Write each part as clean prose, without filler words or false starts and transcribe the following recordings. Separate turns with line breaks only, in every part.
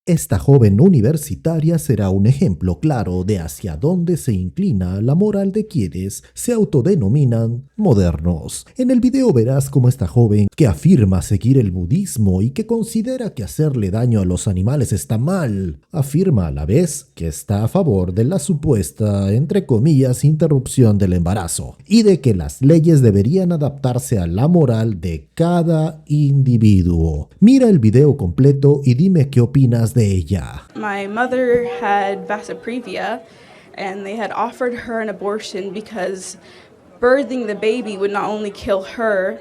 Esta joven universitaria será un ejemplo claro de hacia dónde se inclina la moral de quienes se autodenominan modernos. En el video verás cómo esta joven, que afirma seguir el budismo y que considera que hacerle daño a los animales está mal, afirma a la vez que está a favor de la supuesta, entre comillas, interrupción del embarazo y de que las leyes deberían adaptarse a la moral de cada individuo. Mira el video completo y dime qué opinas de ella.
My mother had vasoprevia and they had offered her an abortion because birthing the baby would not only kill her,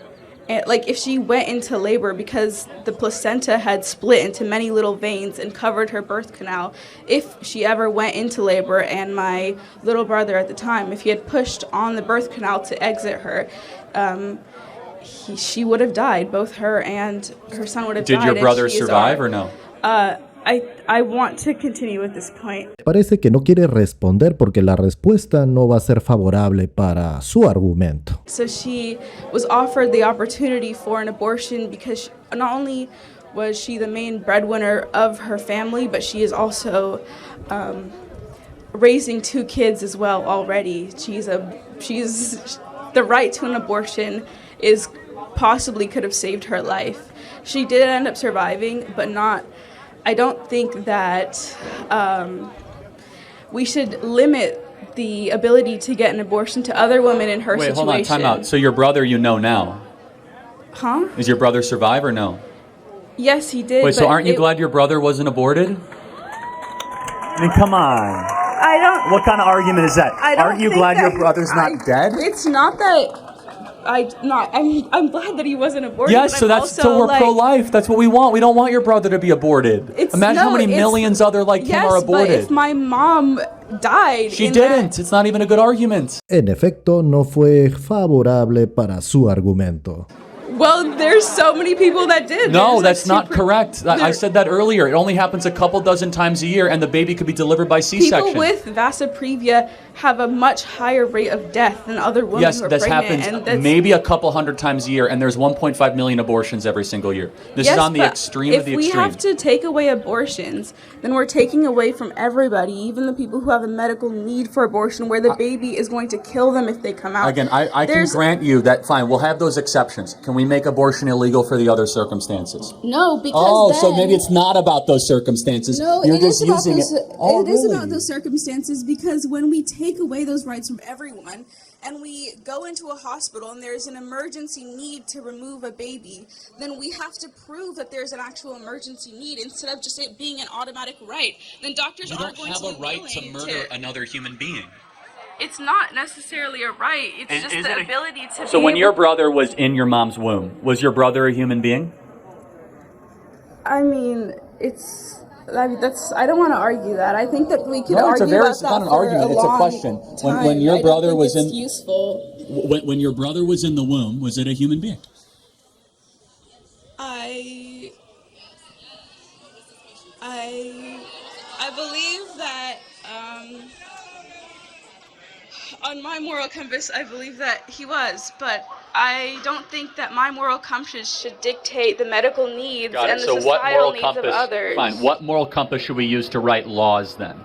and, like if she went into labor, because the placenta had split into many little veins and covered her birth canal, if she ever went into labor and my little brother at the time, if he had pushed on the birth canal to exit her, she would have died. Both her and her son would have died.
Did your brother survive or no?
I want to continue with this point.
Parece que no quiere responder porque la respuesta no va a ser favorable para su argumento.
So she was offered the opportunity for an abortion because not only was she the main breadwinner of her family, but she is also raising 2 kids as well already. She's the right to an abortion is possibly could have saved her life. She did end up surviving, but not. I don't think that we should limit the ability to get an abortion to other women in her situation.
Wait, hold on, time out. So your brother you know now?
Huh?
Is your brother survive or no?
Yes, he did.
Wait, so aren't you glad your brother wasn't aborted?
I mean, come on.
I don't.
What kind of argument is that? Aren't you glad your brother's not dead?
It's not that. I'm glad that he wasn't aborted.
Yes, so we're pro-life. That's what we want. We don't want your brother to be aborted. Imagine how many millions other like him are aborted.
Yes, but if my mom died,
she didn't. It's not even a good argument.
En efecto, no fue favorable para su argumento.
Well, there's so many people that did.
No, that's not correct. I said that earlier. It only happens a couple dozen times a year, and the baby could be delivered by C-section.
People with vasoprevia have a much higher rate of death than other women who are pregnant.
Yes, this happens maybe a couple hundred times a year, and there's 1.5 million abortions every single year. This is on the extreme of the extreme.
If we have to take away abortions, then we're taking away from everybody, even the people who have a medical need for abortion, where the baby is going to kill them if they come out.
Again, I can grant you that, fine, we'll have those exceptions. Can we make abortion illegal for the other circumstances?
No, because
so maybe it's not about those circumstances.
No,
You're
it
just
is about
using
those,
it. Oh,
it is
really?
about those circumstances, because when we take away those rights from everyone and we go into a hospital and there's an emergency need to remove a baby, then we have to prove that there's an actual emergency need instead of just it being an automatic right. Then doctors aren't going to be willing to...
You don't have a right to murder another human being.
It's not necessarily a right. It's just the ability to.
So when your brother was in your mom's womb, was your brother a human being?
I mean, I don't want to argue that. I think that we could argue about that.
It's not an argument. It's a question. When your brother was in,
useful.
When your brother was in the womb, was it a human being?
I believe that. On my moral compass, I believe that he was, but I don't think that my moral compass should dictate the medical needs and the societal needs of others.
Fine. What moral compass should we use to write laws then?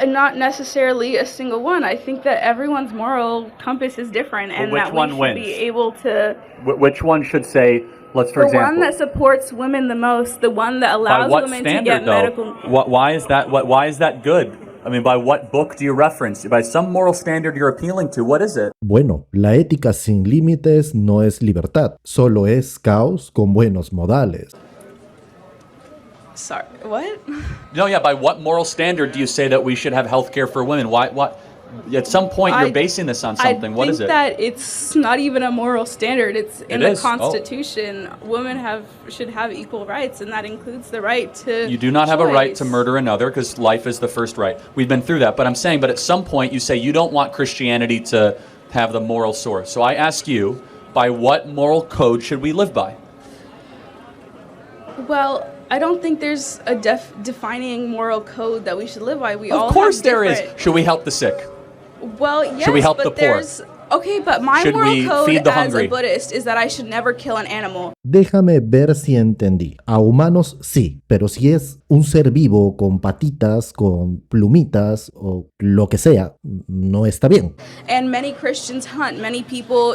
Not necessarily a single one. I think that everyone's moral compass is different, and that we should be able to.
Which one should say? Let's, for example,
the one that supports women the most, the one that allows women to get medical.
Why is that? Why is that good? I mean, by what book do you reference? By some moral standard you're appealing to. What is it?
Bueno, la ética sin límites no es libertad, solo es caos con buenos modales.
Sorry, what?
No, yeah, by what moral standard do you say that we should have health care for women? Why? What? At some point you're basing this on something. What is it?
I think that it's not even a moral standard. It's in the Constitution. Women should have equal rights, and that includes the right to.
You do not have a right to murder another, because life is the first right. We've been through that, but I'm saying, but at some point you say you don't want Christianity to have the moral source. So I ask you, by what moral code should we live by?
Well, I don't think there's a defining moral code that we should live by.
Of course there is. Should we help the sick?
Well, yes,
should we help
but
the poor?
Okay, but my
Should
moral
we
code
feed the
as
hungry?
a Buddhist is that I should never kill an animal.
Déjame ver si entendí. A humanos sí, pero si es un ser vivo con patitas, con plumitas o lo que sea, no está bien.
And many Christians hunt. Many people,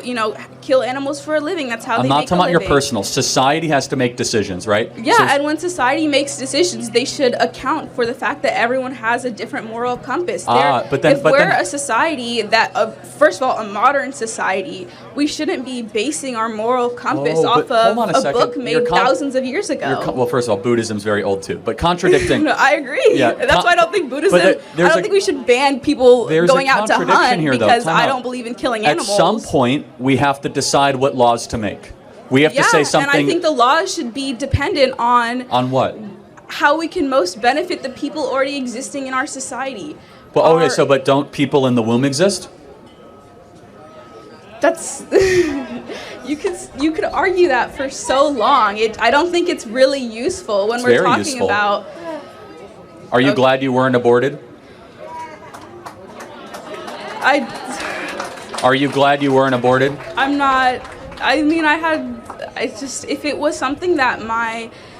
kill animals for a living. That's how
I'm
they
not
make a
talking about your
living.
personal. Society has to make decisions, right?
Yeah,
So-
and when society makes decisions, they should account for the fact that everyone has a different moral compass. If we're a society that, first of all, a modern society, we shouldn't be basing our moral compass off
but hold
of
on a
a
second.
book made thousands of years ago.
Well, first of all, Buddhism's very old too, but contradicting.
No, I agree.
Yeah,
That's why I don't think Buddhism.
but
I don't think we should ban people
there's
going
a
out to
contradiction
hunt
here, though.
because
Time
I
out.
don't believe in killing
At
animals.
some point, we have to decide what laws to make. We have to say something.
And I think the laws should be dependent on
what?
how we can most benefit the people already existing in our society.
Well, okay, but don't people in the womb exist?
That's you could argue that for so long. I don't think it's really useful when
It's
we're
very
talking
useful.
about.
Are you glad you weren't aborted? Are you glad you weren't aborted?
I'm not. I mean, if it was something that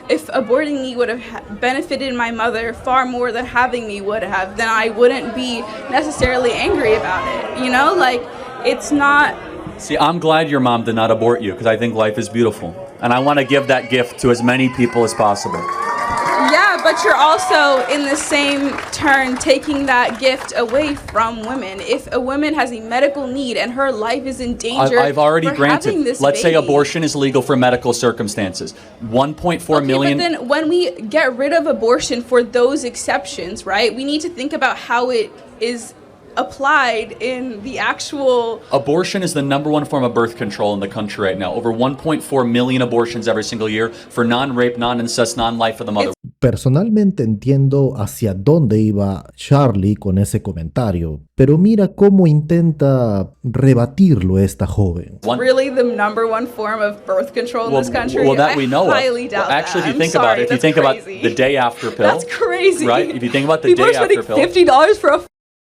if aborting me would have benefited my mother far more than having me would have, then I wouldn't be necessarily angry about it. It's not.
See, I'm glad your mom did not abort you because I think life is beautiful. And I want to give that gift to as many people as possible.
Yeah, but you're also in the same turn taking that gift away from women. If a woman has a medical need and her life is in danger,
I've already
for
granted.
having this
Let's say
baby.
abortion is legal for medical circumstances. 1.4
Okay,
million.
but then when we get rid of abortion for those exceptions, right, we need to think about how it is applied in the actual.
Abortion is the number one form of birth control in the country right now. Over 1.4 million abortions every single year for non-rape, non-incest, non-life of the mother.
Personalmente entiendo hacia dónde iba Charlie con ese comentario, pero mira cómo intenta rebatirlo esta joven.
Really the number one form of birth control in this country?
Well, that we know
I highly
of.
doubt
Well, actually,
that.
if you think
I'm
about
sorry,
it, if you
that's
think
crazy.
about the day after pill.
That's crazy.
Right? If you think about the
People
day
are spending
after pill.
$50 for a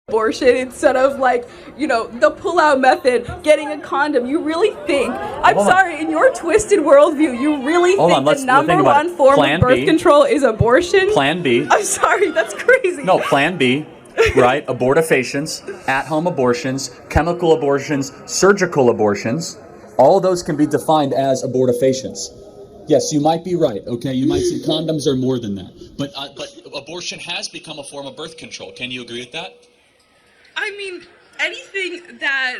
abortion instead of the pull-out method, getting a condom. You really think,
Hold on.
sorry, in your twisted worldview, you really
Hold
think
on,
the
let's think
number
about
one
it.
form
Plan
of birth
B.
control is abortion?
Plan B.
I'm sorry, that's crazy.
No, Plan B, right? Abortifacients, at-home abortions, chemical abortions, surgical abortions. All those can be defined as abortifacients. Yes, you might be right. Okay, you might say condoms are more than that, but abortion has become a form of birth control. Can you agree with that?
I mean, anything that,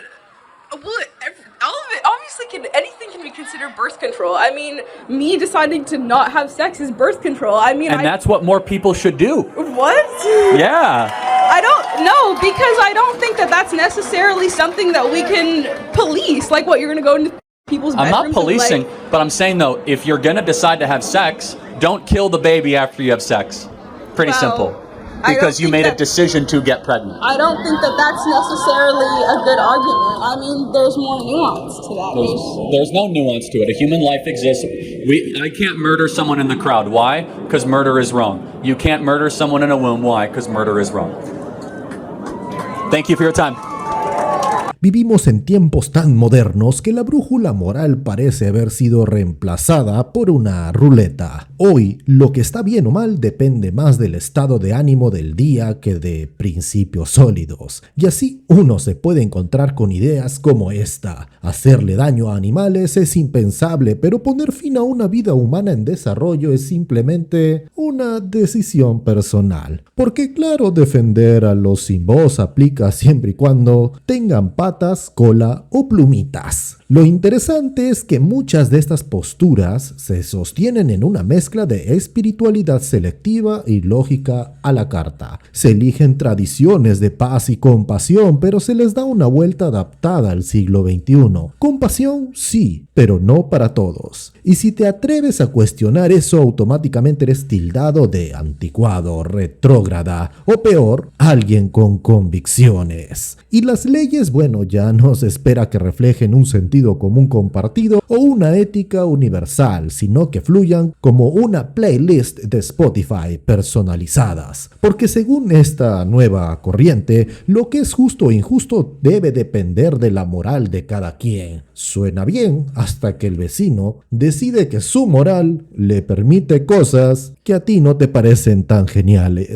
all of it, obviously, anything can be considered birth control. I mean, me deciding to not have sex is birth control. I mean,
And that's what more people should do.
What?
Yeah.
I don't know, because I don't think that that's necessarily something that we can police. Like, what, you're going to go into people's
I'm
bedrooms?
not policing, but I'm saying, though, if you're going to decide to have sex, don't kill the baby after you have sex. Pretty simple. Because you made a decision to get pregnant.
I don't think that that's necessarily a good argument. I mean, there's more nuance to that.
There's no nuance to it. A human life exists. I can't murder someone in the crowd. Why? Because murder is wrong. You can't murder someone in a womb. Why? Because murder is wrong. Thank you for your time.
Vivimos en tiempos tan modernos que la brújula moral parece haber sido reemplazada por una ruleta. Hoy, lo que está bien o mal depende más del estado de ánimo del día que de principios sólidos. Y así uno se puede encontrar con ideas como esta. Hacerle daño a animales es impensable, pero poner fin a una vida humana en desarrollo es simplemente una decisión personal. Porque claro, defender a los sin voz aplica siempre y cuando tengan patas, cola o plumitas. Lo interesante es que muchas de estas posturas se sostienen en una mezcla de espiritualidad selectiva y lógica a la carta. Se eligen tradiciones de paz y compasión, pero se les da una vuelta adaptada al siglo XXI. Compasión, sí, pero no para todos. Y si te atreves a cuestionar eso, automáticamente eres tildado de anticuado, retrógrada o peor, alguien con convicciones. Y las leyes, bueno, bueno, ya no se espera que reflejen un sentido común compartido o una ética universal, sino que fluyan como una playlist de Spotify personalizadas. Porque según esta nueva corriente, lo que es justo o injusto debe depender de la moral de cada quien. Suena bien hasta que el vecino decide que su moral le permite cosas que a ti no te parecen tan geniales.